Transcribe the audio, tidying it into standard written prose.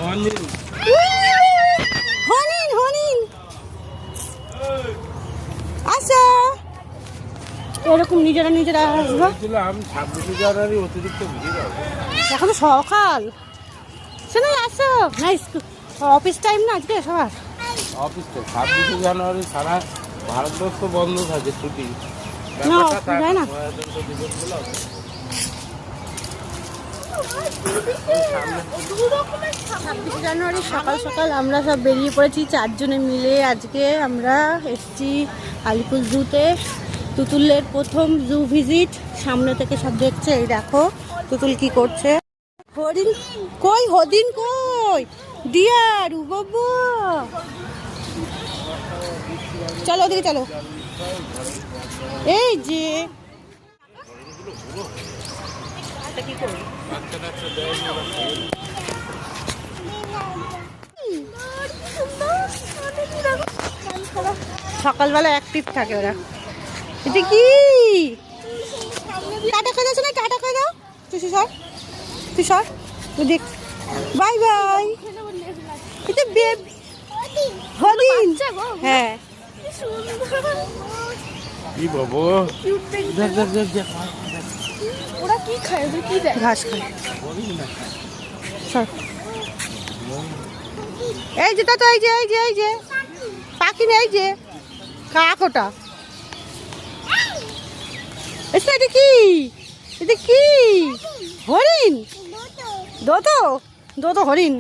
হরিণ হরিণ আচ্ছা এরকম নিজেরা নিজেরা আসবো। এখন তো সকাল শোনো আসো না অফিস টাইম না আজকে সবার অফিস তো 26শে জানুয়ারি সারা ভারতবর্ষ বন্ধ থাকে ছুটি না যায় না। 26শে জানুয়ারি সকাল সকাল আমরা সব বেরিয়ে পড়েছি 4 জনে মিলে। আজকে আমরা এসেছি আলিপুর জুতে, তুতুলের প্রথম জু ভিজিট। সামনে থেকে সব দেখছে, এই দেখো তুতুল কি করছে। হরিণ কই, হরিণ কই, ডিয়ার ও বাবা, চলো ওদিকে চলো। এই যে সকালবেলা অ্যাক্টিভ থাকে ওরা। এটা কি টাটা খেয়ে যাচ্ছে না, টাটা খেয়ে দাও। তুই সর, তুই সর, তুই দেখ। Bye bye. এটা বেবি হরিণ। হ্যাঁ কি বাবু ওরা কি খায়, কি দেয়? ঘাস খায়। এই যে তো, এই যে এই যে এই যে পাখি নেই, যে কাক ওটা। এটা কি, এটা কি হরিণ? দোতো দোতো হরিণ।